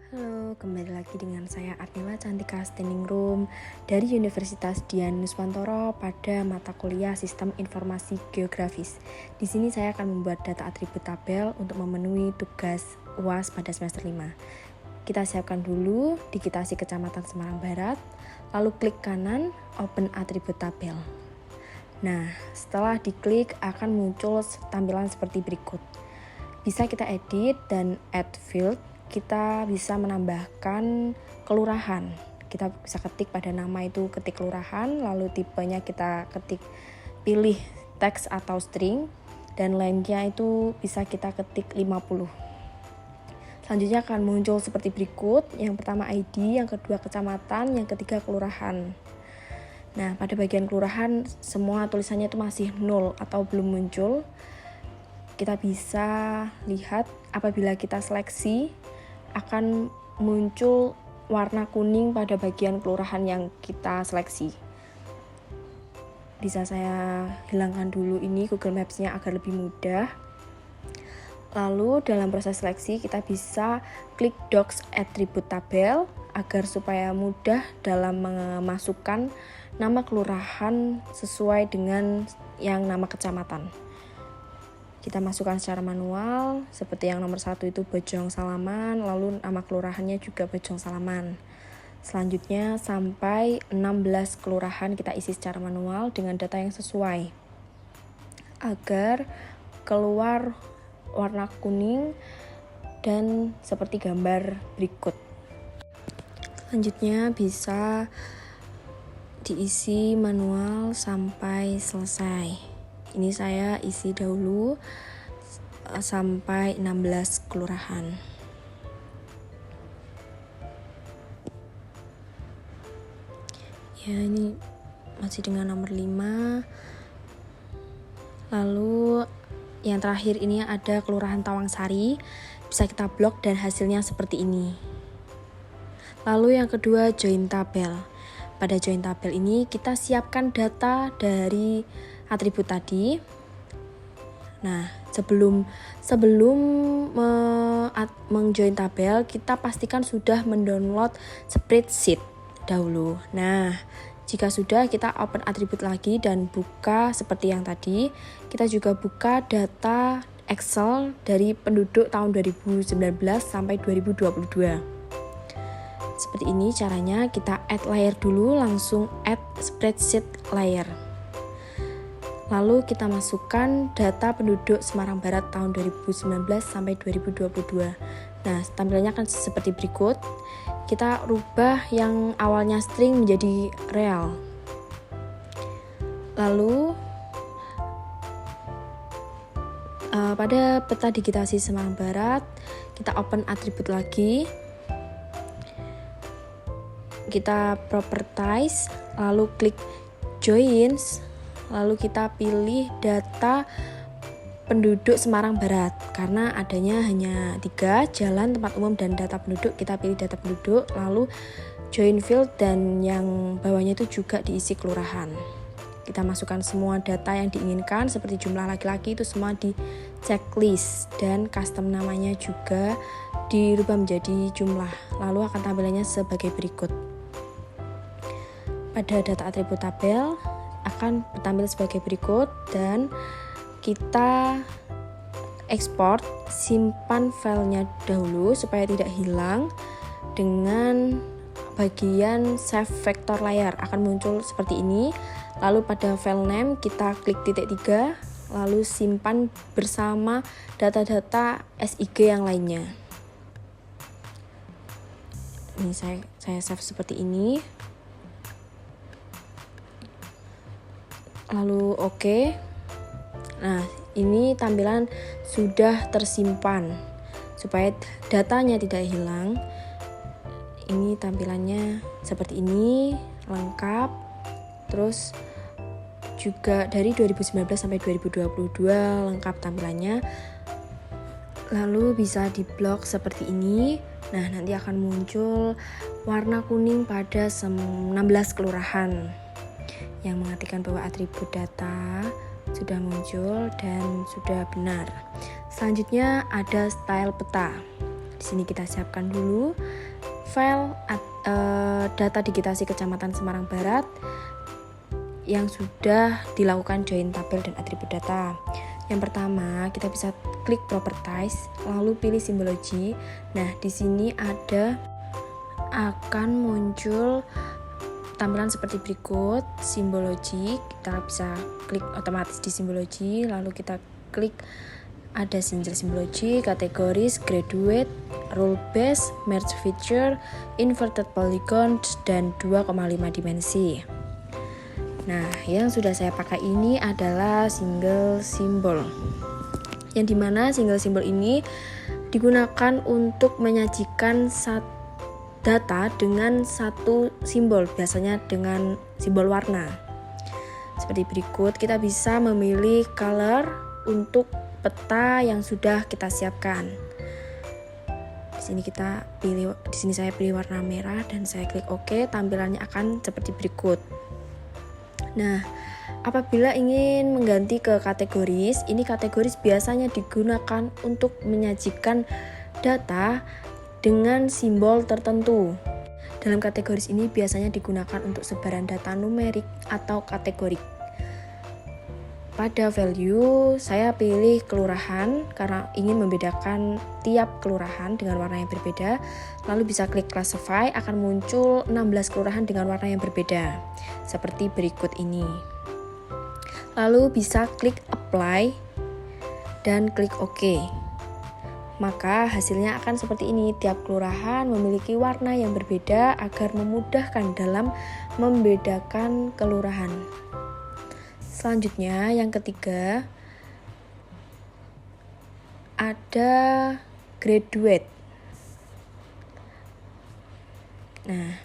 Halo, kembali lagi dengan saya Arnila Cantika Standing Room dari Universitas Dian Nuswantoro pada mata kuliah Sistem Informasi Geografis. Di sini saya akan membuat data atribut tabel untuk memenuhi tugas UAS pada semester 5. Kita siapkan dulu digitasi Kecamatan Semarang Barat, lalu klik kanan, open atribut tabel. Nah, setelah diklik akan muncul tampilan seperti berikut. Bisa kita edit dan add field. Kita bisa menambahkan kelurahan. Kita bisa ketik pada nama itu ketik kelurahan, lalu tipenya kita ketik pilih teks atau string, dan lengthnya itu bisa kita ketik 50. Selanjutnya akan muncul seperti berikut. Yang pertama ID, yang kedua kecamatan, yang ketiga kelurahan. Nah, pada bagian kelurahan semua tulisannya itu masih 0 atau belum muncul. Kita bisa lihat apabila kita seleksi akan muncul warna kuning pada bagian kelurahan yang kita seleksi. Bisa saya hilangkan dulu ini Google Maps-nya agar lebih mudah. Lalu dalam proses seleksi kita bisa klik Docs Attribute Tabel agar supaya mudah dalam memasukkan nama kelurahan sesuai dengan yang nama kecamatan. Kita masukkan secara manual, seperti yang nomor 1 itu Bojong Salaman, lalu nama kelurahannya juga Bojong Salaman. Selanjutnya sampai 16 kelurahan kita isi secara manual dengan data yang sesuai, agar keluar warna kuning dan seperti gambar berikut. Selanjutnya bisa diisi manual sampai selesai. Ini saya isi dahulu sampai 16 kelurahan. Ya, ini masih dengan nomor 5. Lalu yang terakhir ini ada Kelurahan Tawangsari. Bisa kita blok dan hasilnya seperti ini. Lalu yang kedua join tabel. Pada join tabel ini kita siapkan data dari atribut tadi. Nah, sebelum menjoin tabel, kita pastikan sudah mendownload spreadsheet dahulu. Nah, jika sudah, kita open atribut lagi dan buka seperti yang tadi. Kita juga buka data Excel dari penduduk tahun 2019 sampai 2022. Seperti ini caranya. Kita add layer dulu, langsung add spreadsheet layer. Lalu kita masukkan data penduduk Semarang Barat tahun 2019 sampai 2022. Nah, tampilannya akan seperti berikut. Kita rubah yang awalnya string menjadi real. Lalu pada peta digitasi Semarang Barat, kita open atribut lagi. Kita properties, lalu klik joins. Lalu kita pilih data penduduk Semarang Barat. Karena adanya hanya 3, jalan, tempat umum, dan data penduduk. Kita pilih data penduduk, lalu join field, dan yang bawahnya itu juga diisi kelurahan. Kita masukkan semua data yang diinginkan, seperti jumlah laki-laki itu semua di checklist, dan custom namanya juga dirubah menjadi jumlah. Lalu akan tampilannya sebagai berikut. Pada data atribut tabel akan tampil sebagai berikut, dan kita ekspor, simpan filenya dahulu supaya tidak hilang. Dengan bagian save vector layer akan muncul seperti ini. Lalu pada file name kita klik titik 3, lalu simpan bersama data-data SIG yang lainnya. Ini saya save seperti ini. Lalu oke. Nah, ini tampilan sudah tersimpan. Supaya datanya tidak hilang, ini tampilannya seperti ini, lengkap. Terus juga dari 2019 sampai 2022 lengkap tampilannya. Lalu bisa diblok seperti ini. Nah, nanti akan muncul warna kuning pada 16 kelurahan yang mengartikan bahwa atribut data sudah muncul dan sudah benar. Selanjutnya ada style peta. Di sini kita siapkan dulu file data digitasi Kecamatan Semarang Barat yang sudah dilakukan join tabel dan atribut data. Yang pertama, kita bisa klik properties, lalu pilih simbologi. Nah, di sini akan muncul tampilan seperti berikut, simbologi. Kita bisa klik otomatis di simbologi, lalu kita klik ada simbologi, kategoris, graduate, rule base, merge feature, inverted polygon, dan 2,5 dimensi. Nah, yang sudah saya pakai ini adalah single symbol. Yang dimana single symbol ini digunakan untuk menyajikan data dengan satu simbol, biasanya dengan simbol warna. Seperti berikut, kita bisa memilih color untuk peta yang sudah kita siapkan. Di sini saya pilih warna merah dan saya klik OK. Tampilannya akan seperti berikut. Nah, apabila ingin mengganti ke kategoris, ini kategoris biasanya digunakan untuk menyajikan data dengan simbol tertentu. Dalam kategoris ini biasanya digunakan untuk sebaran data numerik atau kategorik. Pada value, saya pilih kelurahan karena ingin membedakan tiap kelurahan dengan warna yang berbeda. Lalu bisa klik classify, akan muncul 16 kelurahan dengan warna yang berbeda. Seperti berikut ini. Lalu bisa klik apply dan klik OK. Maka hasilnya akan seperti ini. Tiap kelurahan memiliki warna yang berbeda agar memudahkan dalam membedakan kelurahan. Selanjutnya, yang ketiga, ada graduate. Nah,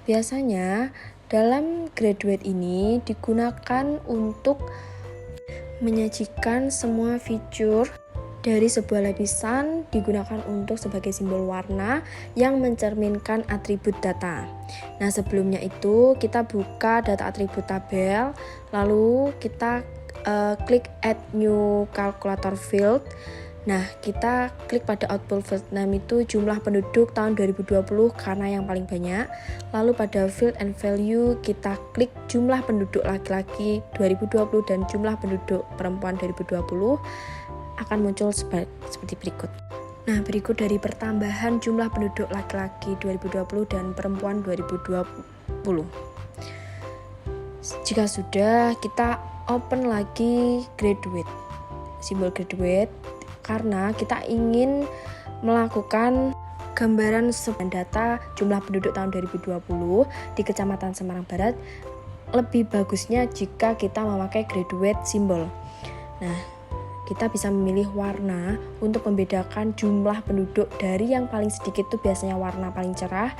biasanya dalam graduate ini digunakan untuk menyajikan semua fitur dari sebuah lapisan, digunakan untuk sebagai simbol warna yang mencerminkan atribut data. Nah, sebelumnya itu kita buka data atribut tabel, lalu kita klik add new calculator field. Nah, kita klik pada output field name itu jumlah penduduk tahun 2020 karena yang paling banyak. Lalu pada field and value kita klik jumlah penduduk laki-laki 2020 dan jumlah penduduk perempuan 2020. Akan muncul seperti berikut. Nah, berikut dari pertambahan jumlah penduduk laki-laki 2020 dan perempuan 2020. Jika sudah, kita open lagi graduate, simbol graduate, karena kita ingin melakukan gambaran sebaran data jumlah penduduk tahun 2020 di Kecamatan Semarang Barat. Lebih bagusnya jika kita memakai graduate simbol. Nah, kita bisa memilih warna untuk membedakan jumlah penduduk. Dari yang paling sedikit itu biasanya warna paling cerah,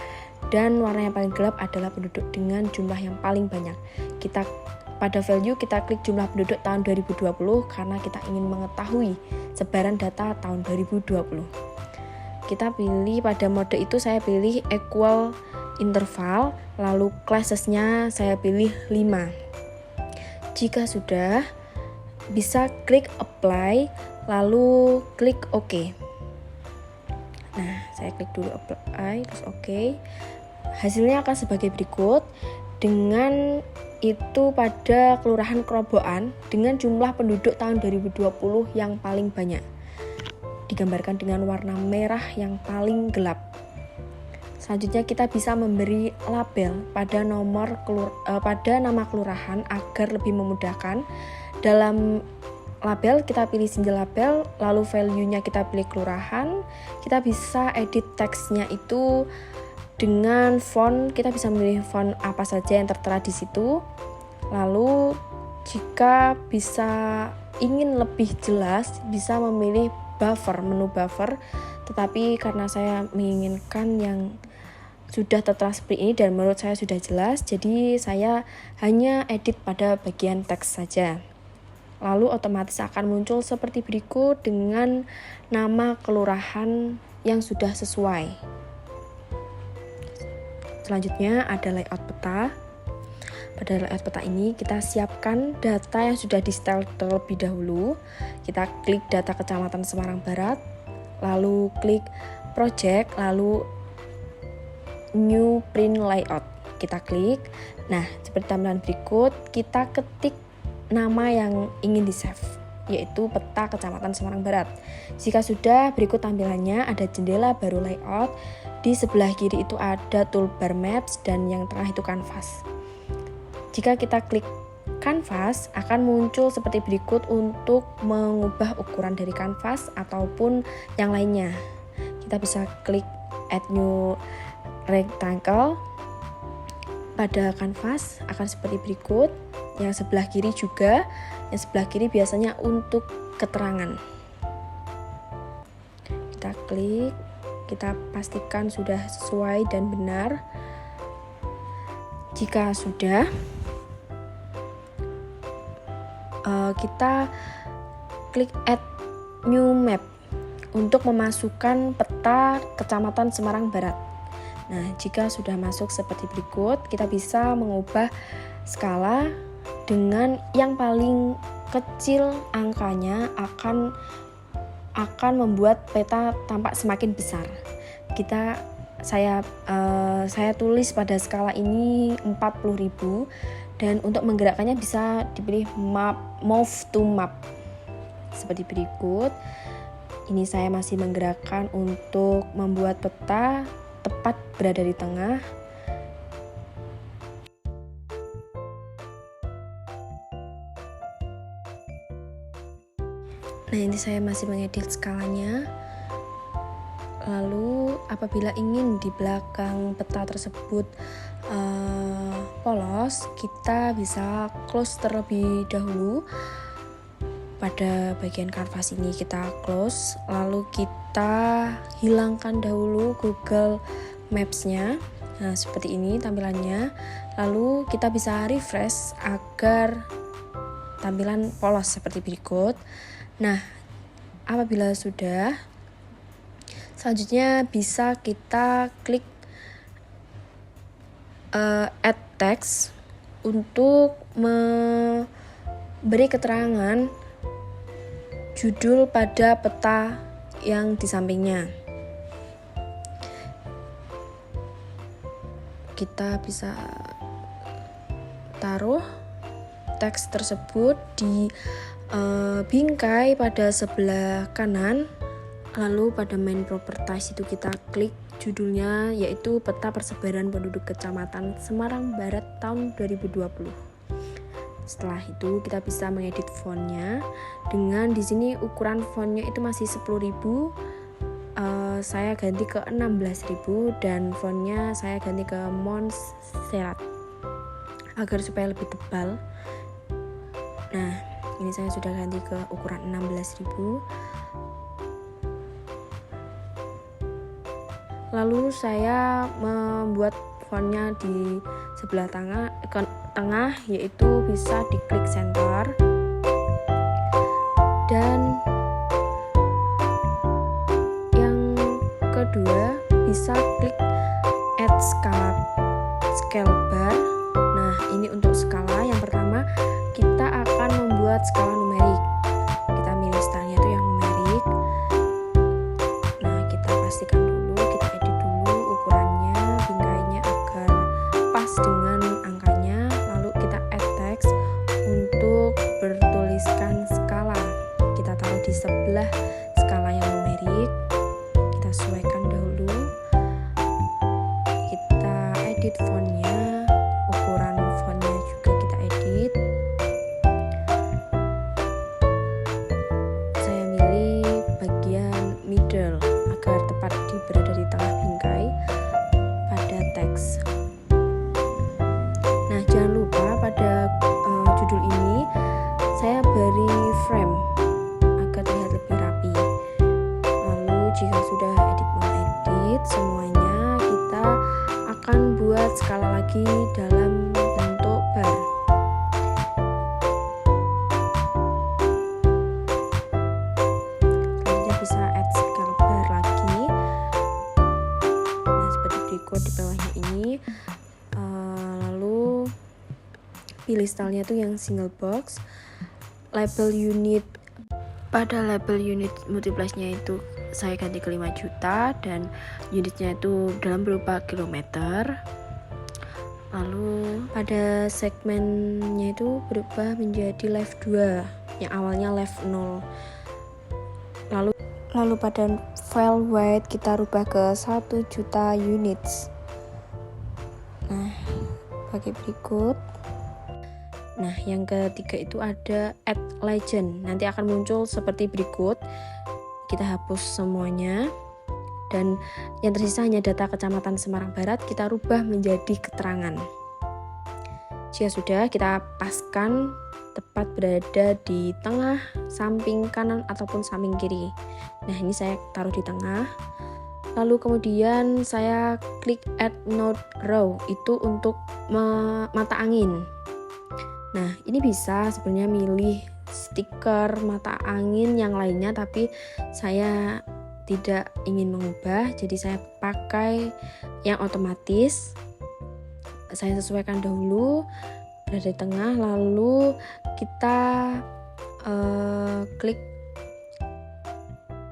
dan warna yang paling gelap adalah penduduk dengan jumlah yang paling banyak. Pada value kita klik jumlah penduduk tahun 2020 karena kita ingin mengetahui sebaran data tahun 2020. Kita pilih pada mode itu, saya pilih equal interval, lalu classes-nya saya pilih 5. Jika sudah, bisa klik apply, lalu klik OK. Nah, saya klik dulu apply, terus OK. Hasilnya akan sebagai berikut. Dengan itu pada Kelurahan Kerobokan dengan jumlah penduduk tahun 2020 yang paling banyak, digambarkan dengan warna merah yang paling gelap. Selanjutnya kita bisa memberi label pada nama kelurahan agar lebih memudahkan. Dalam label kita pilih single label, lalu value-nya kita pilih kelurahan. Kita bisa edit teksnya itu dengan font, kita bisa memilih font apa saja yang tertera di situ. Lalu jika ingin lebih jelas, bisa memilih menu buffer. Tetapi karena saya menginginkan yang sudah tertera seperti ini dan menurut saya sudah jelas, jadi saya hanya edit pada bagian teks saja. Lalu otomatis akan muncul seperti berikut dengan nama kelurahan yang sudah sesuai. Selanjutnya ada layout peta. Pada layout peta ini kita siapkan data yang sudah di setel terlebih dahulu. Kita klik data Kecamatan Semarang Barat, lalu klik project, lalu new print layout. Kita klik. Nah, seperti tampilan berikut, kita ketik nama yang ingin di-save, yaitu peta Kecamatan Semarang Barat. Jika sudah, berikut tampilannya. Ada jendela baru layout. Di sebelah kiri itu ada toolbar maps dan yang tengah itu kanvas. Jika kita klik kanvas, akan muncul seperti berikut untuk mengubah ukuran dari kanvas ataupun yang lainnya. Kita bisa klik add new rectangle. Pada kanvas akan seperti berikut. Yang sebelah kiri juga. Yang sebelah kiri biasanya untuk keterangan. Kita klik, kita pastikan sudah sesuai dan benar. Jika sudah, kita klik add new map untuk memasukkan peta Kecamatan Semarang Barat. Nah, jika sudah masuk seperti berikut, kita bisa mengubah skala dengan yang paling kecil angkanya akan membuat peta tampak semakin besar. Saya tulis pada skala ini 40.000 dan untuk menggerakkannya bisa dipilih move to map seperti berikut. Ini saya masih menggerakkan untuk membuat peta tepat berada di tengah. Nah, ini saya masih mengedit skalanya. Lalu apabila ingin di belakang peta tersebut polos, kita bisa close terlebih dahulu. Pada bagian kanvas ini kita close, lalu kita hilangkan dahulu Google Maps-nya. Nah, seperti ini tampilannya. Lalu kita bisa refresh agar tampilan polos seperti berikut. Nah, apabila sudah, selanjutnya bisa kita klik add text untuk memberi keterangan judul pada peta yang di sampingnya. Kita bisa taruh teks tersebut di bingkai pada sebelah kanan. Lalu pada main properties itu kita klik judulnya, yaitu peta persebaran penduduk Kecamatan Semarang Barat tahun 2020. Setelah itu kita bisa mengedit fontnya dengan di sini ukuran fontnya itu masih 10.000. Saya ganti ke 16.000 dan fontnya saya ganti ke Montserrat agar supaya lebih tebal. Nah, ini saya sudah ganti ke ukuran 16.000. Lalu saya membuat fontnya di sebelah tengah, yaitu bisa diklik center dan yang kedua bisa klik add scale bar. Nah, ini untuk skala. Yang pertama kita akan membuat skala numerik. Kita milih stylenya itu yang numerik. Nah, kita pastikan dulu, kita edit dulu ukurannya, bingkainya agar pas dengan angkanya. Lalu kita add text untuk bertuliskan skala. Kita taruh di sebelah skala yang numerik. Kita sesuaikan dahulu. Kita edit fontnya, ukuran fontnya juga kita edit. Saya milih bagian middle agar tepat berada di tengah bingkai pada teks. Nah, jangan lupa pada judul ini saya beri frame agar terlihat lebih rapi. Lalu jika sudah mengedit semuanya, kita akan buat skala lagi dalam bentuk bar. Selanjutnya bisa add scale bar lagi. Nah, seperti berikut di bawahnya ini. Lalu pilih stylenya tuh yang single box. Label unit, pada label unit multipliesnya itu saya ganti ke 5 juta dan unitnya itu dalam berupa kilometer. Lalu pada segmennya itu berubah menjadi live 2 yang awalnya live 0. Lalu pada file weight kita rubah ke 1 juta units. Nah, pakai berikut. Nah, yang ketiga itu ada add legend. Nanti akan muncul seperti berikut. Kita hapus semuanya. Dan yang tersisa hanya data Kecamatan Semarang Barat, kita rubah menjadi keterangan. Jika sudah, kita paskan tepat berada di tengah, samping kanan ataupun samping kiri. Nah, ini saya taruh di tengah. Lalu kemudian saya klik add node row, itu untuk mata angin. Nah, ini bisa sebenarnya milih stiker mata angin yang lainnya, tapi saya tidak ingin mengubah, jadi saya pakai yang otomatis. Saya sesuaikan dahulu berada di tengah, lalu kita klik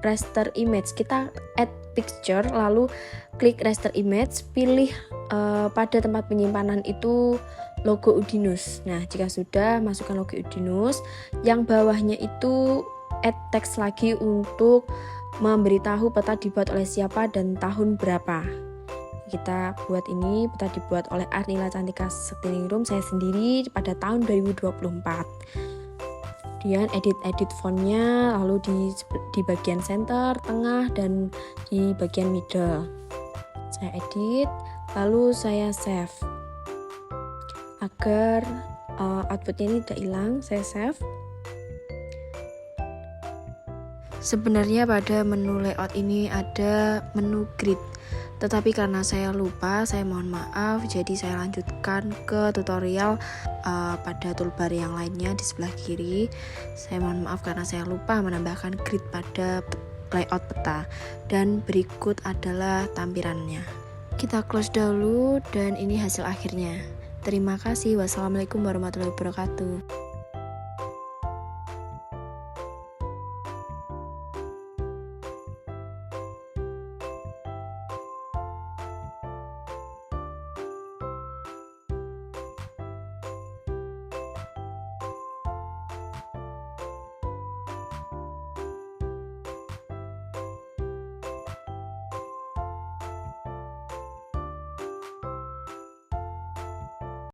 raster image, kita add picture, lalu klik raster image, pilih pada tempat penyimpanan itu logo Udinus. Nah, jika sudah, masukkan logo Udinus. Yang bawahnya itu add text lagi untuk memberitahu peta dibuat oleh siapa dan tahun berapa. Kita buat ini, peta dibuat oleh Arnila Cantika Stening Room, saya sendiri pada tahun 2024. Kemudian edit fontnya, lalu di bagian center, tengah, dan di bagian middle. Saya edit, lalu saya save. Agar outputnya ini tidak hilang, saya save. Sebenarnya pada menu layout ini ada menu grid, tetapi karena saya lupa, saya mohon maaf, jadi saya lanjutkan ke tutorial pada toolbar yang lainnya di sebelah kiri. Saya mohon maaf karena saya lupa menambahkan grid pada layout peta, dan berikut adalah tampilannya. Kita close dahulu, dan ini hasil akhirnya. Terima kasih. Wassalamualaikum warahmatullahi wabarakatuh.